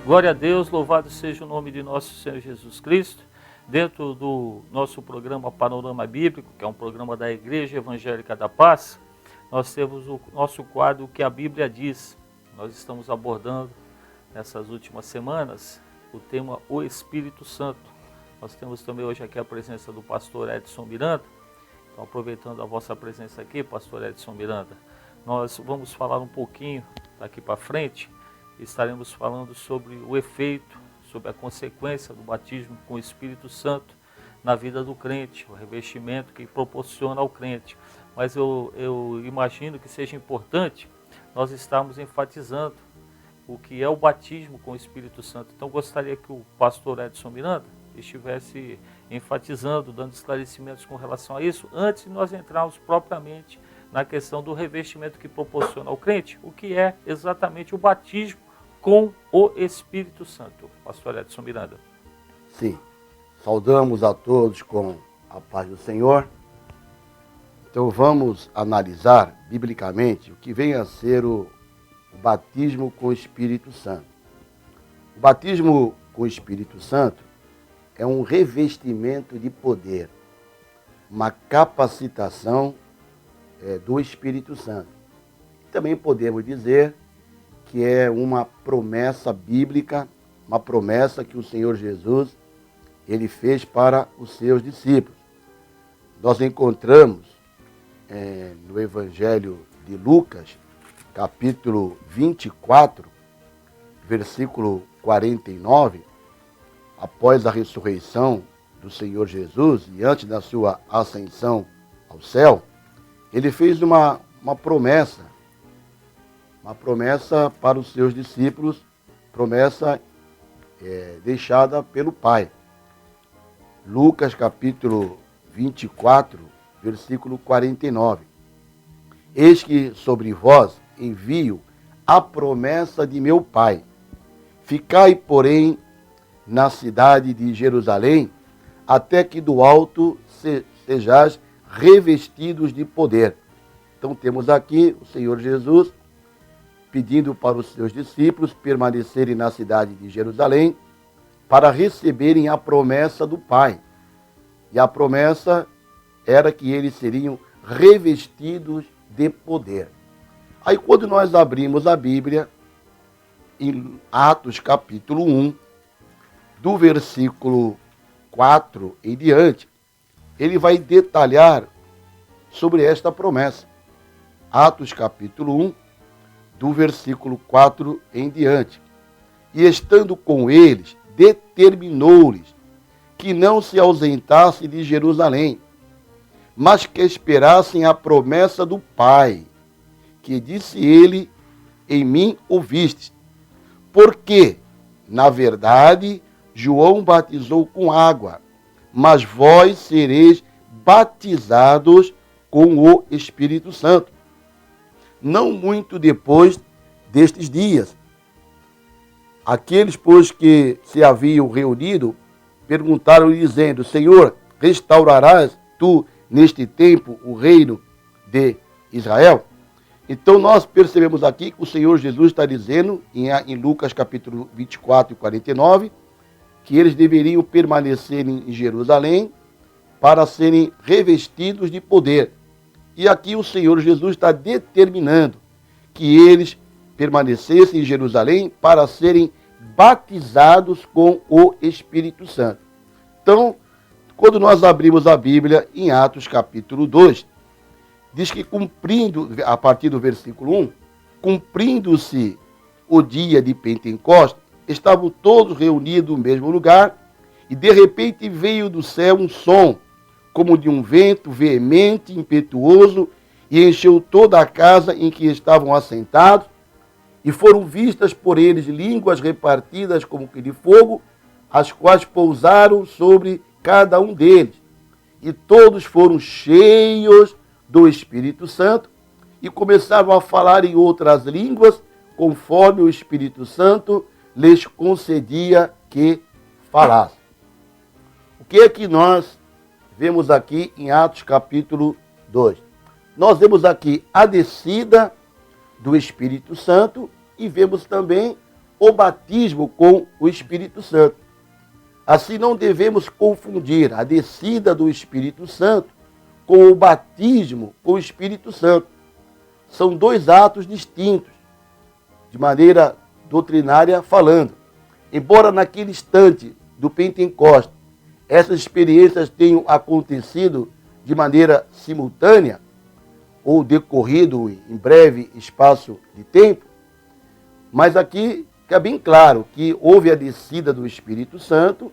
Glória a Deus, louvado seja o nome de nosso Senhor Jesus Cristo. Dentro do nosso programa Panorama Bíblico, que é um programa da Igreja Evangélica da Paz, nós temos o nosso quadro que a Bíblia diz. Nós estamos abordando nessas últimas semanas o tema O Espírito Santo. Nós temos também hoje aqui a presença do pastor Edson Miranda. Então, aproveitando a vossa presença aqui, pastor Edson Miranda, nós vamos falar um pouquinho daqui para frente. Estaremos falando sobre o efeito, sobre a consequência do batismo com o Espírito Santo na vida do crente, o revestimento que proporciona ao crente. Mas eu imagino que seja importante nós estarmos enfatizando o que é o batismo com o Espírito Santo. Então gostaria que o pastor Edson Miranda estivesse enfatizando, dando esclarecimentos com relação a isso, antes de nós entrarmos propriamente na questão do revestimento que proporciona ao crente, o que é exatamente o batismo com o Espírito Santo. Pastor Edson Miranda. Sim, saudamos a todos com a paz do Senhor. Então vamos analisar biblicamente o que vem a ser o batismo com o Espírito Santo. O batismo com o Espírito Santo é um revestimento de poder, uma capacitação do Espírito Santo. Também podemos dizer que é uma promessa bíblica, uma promessa que o Senhor Jesus ele fez para os seus discípulos. Nós encontramos no Evangelho de Lucas, capítulo 24, versículo 49, após a ressurreição do Senhor Jesus e antes da sua ascensão ao céu, ele fez uma promessa para os seus discípulos, promessa deixada pelo Pai. Lucas capítulo 24, versículo 49. Eis que sobre vós envio a promessa de meu Pai. Ficai, porém, na cidade de Jerusalém, até que do alto sejais revestidos de poder. Então temos aqui o Senhor Jesus pedindo para os seus discípulos permanecerem na cidade de Jerusalém para receberem a promessa do Pai. E a promessa era que eles seriam revestidos de poder. Aí quando nós abrimos a Bíblia, em Atos capítulo 1, do versículo 4 em diante, ele vai detalhar sobre esta promessa. Atos capítulo 1, do versículo 4 em diante. E estando com eles, determinou-lhes que não se ausentasse de Jerusalém, mas que esperassem a promessa do Pai, que disse ele, em mim ouvistes. Porque, na verdade, João batizou com água, mas vós sereis batizados com o Espírito Santo. Não muito depois destes dias. Aqueles, pois, que se haviam reunido, perguntaram dizendo, Senhor, restaurarás tu neste tempo o reino de Israel? Então nós percebemos aqui que o Senhor Jesus está dizendo, em Lucas capítulo 24 e 49, que eles deveriam permanecer em Jerusalém para serem revestidos de poder. E aqui o Senhor Jesus está determinando que eles permanecessem em Jerusalém para serem batizados com o Espírito Santo. Então, quando nós abrimos a Bíblia em Atos capítulo 2, diz que a partir do versículo 1, cumprindo-se o dia de Pentecostes, estavam todos reunidos no mesmo lugar, e de repente veio do céu um som, como de um vento veemente, impetuoso, e encheu toda a casa em que estavam assentados, e foram vistas por eles línguas repartidas como que de fogo, as quais pousaram sobre cada um deles. E todos foram cheios do Espírito Santo, e começaram a falar em outras línguas, conforme o Espírito Santo lhes concedia que falassem. O que é que nós vemos aqui em Atos capítulo 2? Nós vemos aqui a descida do Espírito Santo e vemos também o batismo com o Espírito Santo. Assim, não devemos confundir a descida do Espírito Santo com o batismo com o Espírito Santo. São dois atos distintos, de maneira doutrinária falando. Embora naquele instante do Pentecostes essas experiências tenham acontecido de maneira simultânea, ou decorrido em breve espaço de tempo, mas aqui fica bem claro que houve a descida do Espírito Santo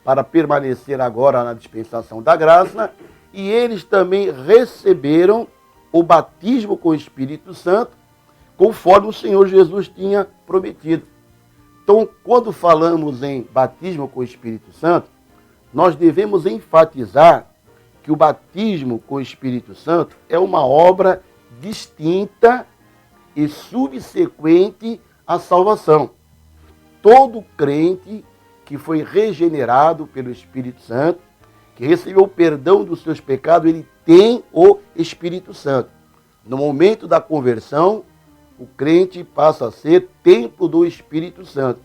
para permanecer agora na dispensação da graça, e eles também receberam o batismo com o Espírito Santo, conforme o Senhor Jesus tinha prometido. Então, quando falamos em batismo com o Espírito Santo, nós devemos enfatizar que o batismo com o Espírito Santo é uma obra distinta e subsequente à salvação. Todo crente que foi regenerado pelo Espírito Santo, que recebeu o perdão dos seus pecados, ele tem o Espírito Santo. No momento da conversão, o crente passa a ser templo do Espírito Santo.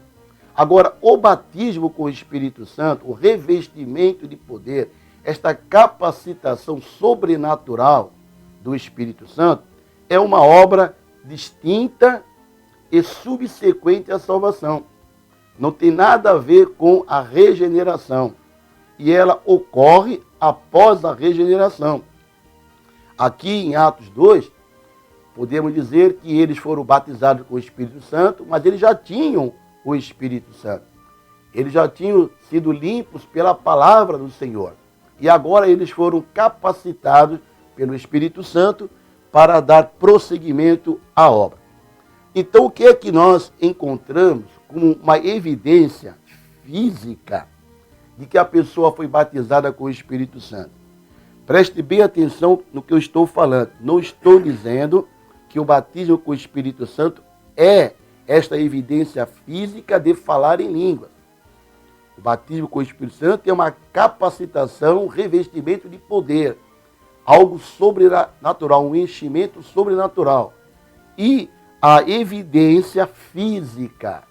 Agora, o batismo com o Espírito Santo, o revestimento de poder, esta capacitação sobrenatural do Espírito Santo, é uma obra distinta e subsequente à salvação. Não tem nada a ver com a regeneração. E ela ocorre após a regeneração. Aqui em Atos 2, podemos dizer que eles foram batizados com o Espírito Santo, mas eles já tinham o Espírito Santo. Eles já tinham sido limpos pela palavra do Senhor. E agora eles foram capacitados pelo Espírito Santo para dar prosseguimento à obra. Então, o que é que nós encontramos como uma evidência física de que a pessoa foi batizada com o Espírito Santo? Preste bem atenção no que eu estou falando. Não estou dizendo que o batismo com o Espírito Santo é esta evidência física de falar em línguas. O batismo com o Espírito Santo é uma capacitação, um revestimento de poder, algo sobrenatural, um enchimento sobrenatural. E a evidência física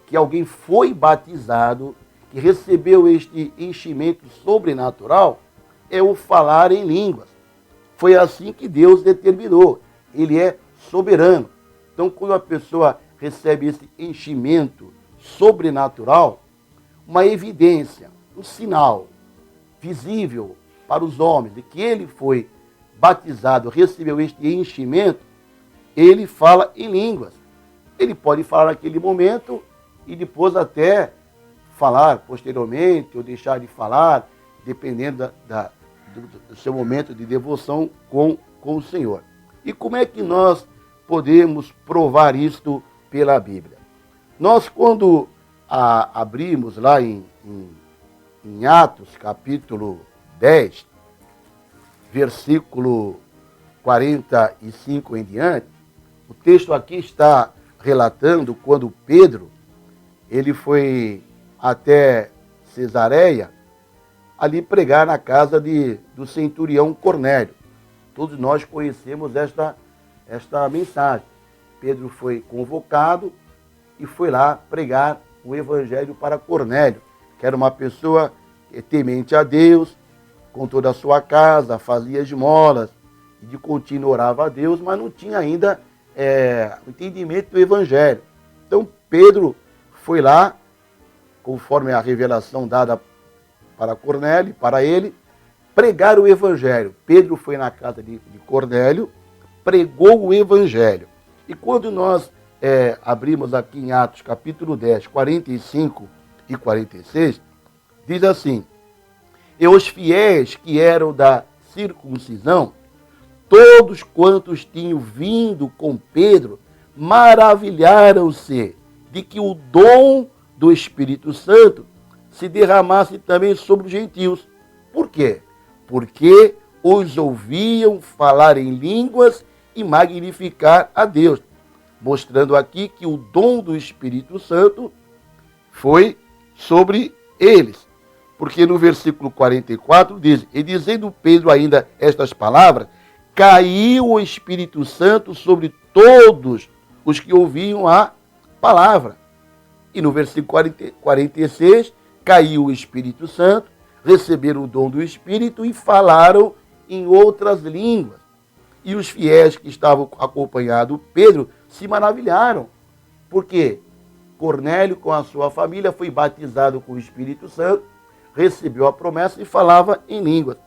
que alguém foi batizado, que recebeu este enchimento sobrenatural, é o falar em línguas. Foi assim que Deus determinou. Ele é soberano. Então, quando a pessoa recebe esse enchimento sobrenatural, uma evidência, um sinal visível para os homens de que ele foi batizado, recebeu este enchimento, ele fala em línguas. Ele pode falar naquele momento e depois até falar posteriormente ou deixar de falar, dependendo do seu momento de devoção com o Senhor. E como é que nós podemos provar isto pela Bíblia? Nós, quando abrimos lá em Atos, capítulo 10, versículo 45 em diante, o texto aqui está relatando quando Pedro ele foi até Cesareia, ali pregar na casa do centurião Cornélio. Todos nós conhecemos esta mensagem. Pedro foi convocado e foi lá pregar o evangelho para Cornélio, que era uma pessoa temente a Deus, com toda a sua casa, fazia esmolas, e de contínuo orava a Deus, mas não tinha ainda o entendimento do evangelho. Então Pedro foi lá, conforme a revelação dada para Cornélio, para ele, pregar o evangelho. Pedro foi na casa de Cornélio, pregou o evangelho. E quando nós abrimos aqui em Atos capítulo 10, 45 e 46, diz assim: e os fiéis que eram da circuncisão, todos quantos tinham vindo com Pedro, maravilharam-se de que o dom do Espírito Santo se derramasse também sobre os gentios. Por quê? Porque os ouviam falar em línguas e magnificar a Deus, mostrando aqui que o dom do Espírito Santo foi sobre eles. Porque no versículo 44 diz: e dizendo Pedro ainda estas palavras, caiu o Espírito Santo sobre todos os que ouviam a palavra. E no versículo 46, caiu o Espírito Santo, receberam o dom do Espírito e falaram em outras línguas. E os fiéis que estavam acompanhando Pedro se maravilharam, porque Cornélio, com a sua família, foi batizado com o Espírito Santo, recebeu a promessa e falava em línguas.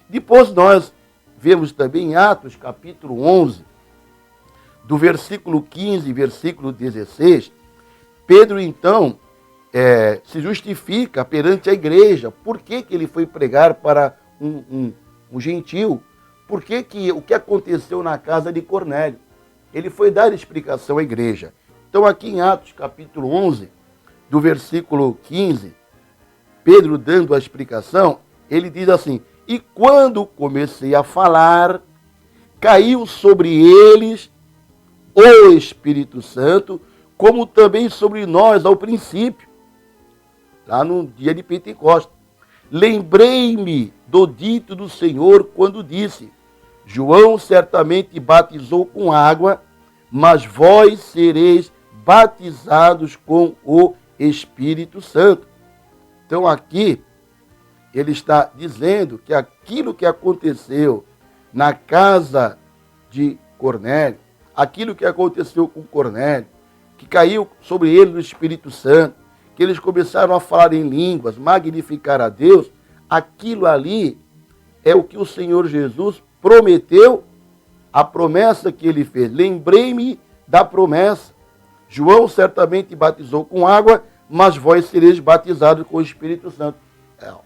Depois nós vemos também em Atos, capítulo 11, do versículo 15 e versículo 16, Pedro, então, se justifica perante a igreja. Por que ele foi pregar para um gentil? O que aconteceu na casa de Cornélio? Ele foi dar explicação à igreja. Então, aqui em Atos, capítulo 11, do versículo 15, Pedro dando a explicação, ele diz assim: e quando comecei a falar, caiu sobre eles o Espírito Santo, como também sobre nós ao princípio, lá no dia de Pentecostes. Lembrei-me do dito do Senhor quando disse: João certamente batizou com água, mas vós sereis batizados com o Espírito Santo. Então aqui ele está dizendo que aquilo que aconteceu na casa de Cornélio, aquilo que aconteceu com Cornélio, que caiu sobre ele o Espírito Santo, que eles começaram a falar em línguas, magnificar a Deus, aquilo ali é o que o Senhor Jesus prometeu, a promessa que ele fez. Lembrei-me da promessa. João certamente batizou com água, mas vós sereis batizados com o Espírito Santo.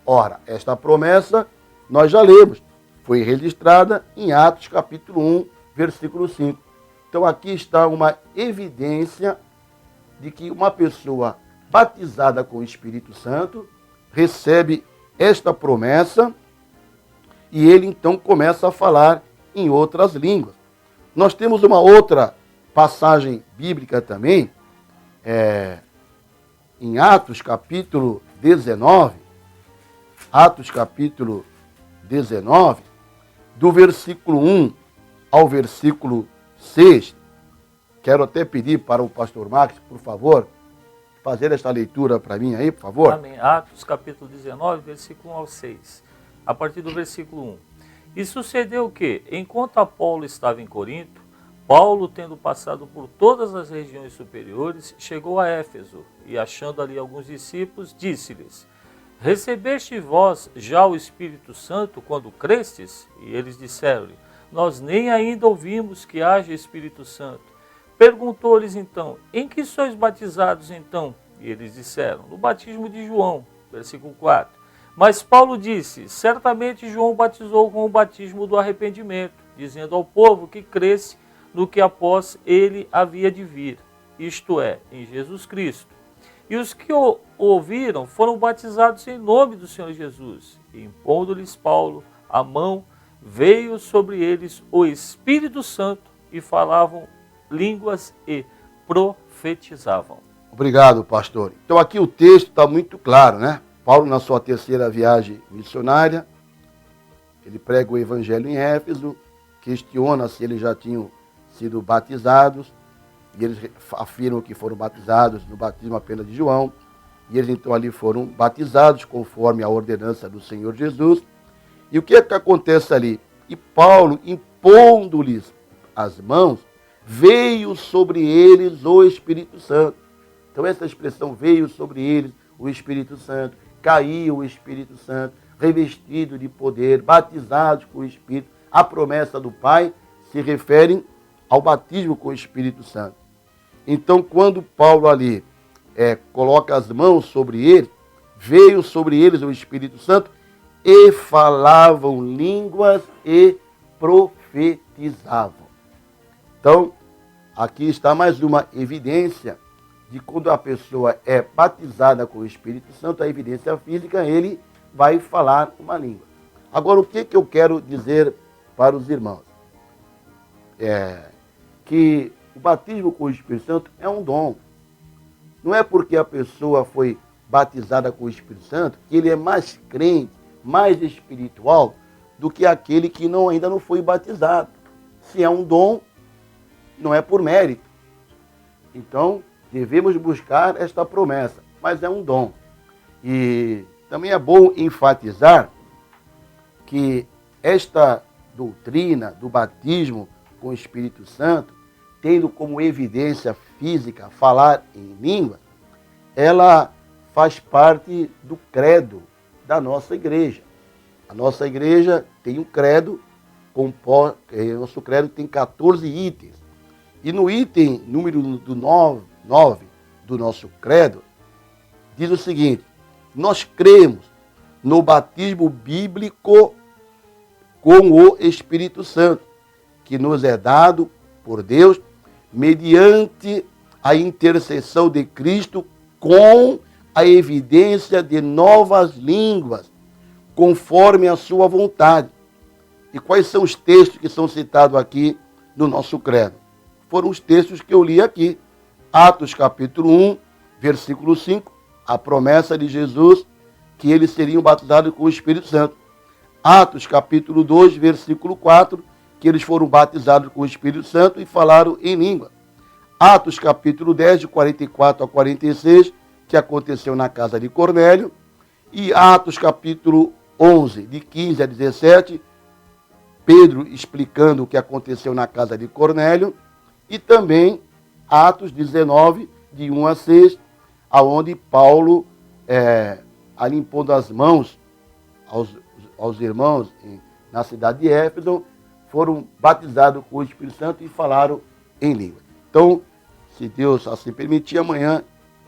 Ora, esta promessa nós já lemos. Foi registrada em Atos capítulo 1, versículo 5. Então aqui está uma evidência de que uma pessoa batizada com o Espírito Santo recebe esta promessa e ele então começa a falar em outras línguas. Nós temos uma outra passagem bíblica também, em Atos capítulo 19, Atos capítulo 19, do versículo 1 ao versículo 6. Quero até pedir para o pastor Max, por favor, fazer esta leitura para mim aí, por favor. Amém. Atos capítulo 19, versículo 1 ao 6. A partir do versículo 1. E sucedeu que, enquanto Apolo estava em Corinto, Paulo, tendo passado por todas as regiões superiores, chegou a Éfeso, e achando ali alguns discípulos, disse-lhes: recebeste vós já o Espírito Santo quando crestes? E eles disseram-lhe: nós nem ainda ouvimos que haja Espírito Santo. Perguntou-lhes então: em que sois batizados então? E eles disseram: no batismo de João. Versículo 4. Mas Paulo disse: certamente João batizou com o batismo do arrependimento, dizendo ao povo que cresce no que após ele havia de vir, isto é, em Jesus Cristo. E os que o ouviram foram batizados em nome do Senhor Jesus. E impondo-lhes Paulo a mão, veio sobre eles o Espírito Santo e falavam línguas e profetizavam. Obrigado, pastor. Então aqui o texto está muito claro, né? Paulo, na sua terceira viagem missionária, ele prega o evangelho em Éfeso, questiona se eles já tinham sido batizados, e eles afirmam que foram batizados no batismo apenas de João, e eles então ali foram batizados conforme a ordenança do Senhor Jesus. E o que é que acontece ali? E Paulo, impondo-lhes as mãos, veio sobre eles o Espírito Santo. Então essa expressão, veio sobre eles o Espírito Santo, caiu o Espírito Santo, revestido de poder, batizados com o Espírito. A promessa do Pai se refere ao batismo com o Espírito Santo. Então, quando Paulo ali coloca as mãos sobre eles, veio sobre eles o Espírito Santo e falavam línguas e profetizavam. Então, aqui está mais uma evidência de quando a pessoa é batizada com o Espírito Santo, a evidência física, ele vai falar uma língua. Agora, o que eu quero dizer para os irmãos? Que o batismo com o Espírito Santo é um dom. Não é porque a pessoa foi batizada com o Espírito Santo que ele é mais crente, mais espiritual do que aquele que ainda não foi batizado. Se é um dom, não é por mérito. Então, devemos buscar esta promessa, mas é um dom. E também é bom enfatizar que esta doutrina do batismo com o Espírito Santo, tendo como evidência física falar em língua, ela faz parte do credo da nossa igreja. A nossa igreja tem um credo, nosso credo tem 14 itens. E no item número 9 do nosso credo, diz o seguinte: nós cremos no batismo bíblico com o Espírito Santo, que nos é dado por Deus mediante a intercessão de Cristo com a evidência de novas línguas, conforme a sua vontade. E quais são os textos que são citados aqui no nosso credo? Foram os textos que eu li aqui. Atos capítulo 1, versículo 5, a promessa de Jesus que eles seriam batizados com o Espírito Santo. Atos capítulo 2, versículo 4, que eles foram batizados com o Espírito Santo e falaram em língua. Atos capítulo 10, de 44 a 46, que aconteceu na casa de Cornélio. E Atos capítulo 11, de 15 a 17, Pedro explicando o que aconteceu na casa de Cornélio. E também Atos 19, de 1 a 6, aonde Paulo, ali impondo as mãos aos irmãos na cidade de Éfeso, foram batizados com o Espírito Santo e falaram em língua. Então, se Deus assim permitir, amanhã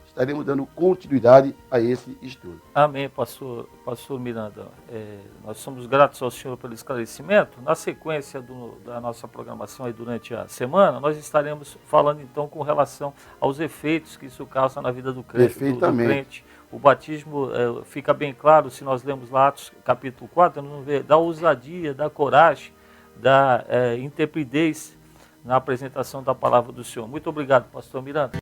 estaremos dando continuidade a esse estudo. Amém, pastor Miranda. Nós somos gratos ao Senhor pelo esclarecimento. Na sequência da nossa programação aí durante a semana, nós estaremos falando então com relação aos efeitos que isso causa na vida do crente. O batismo fica bem claro se nós lemos lá Atos capítulo 4, nós vamos ver da ousadia, da coragem, da intrepidez na apresentação da palavra do Senhor. Muito obrigado, pastor Miranda.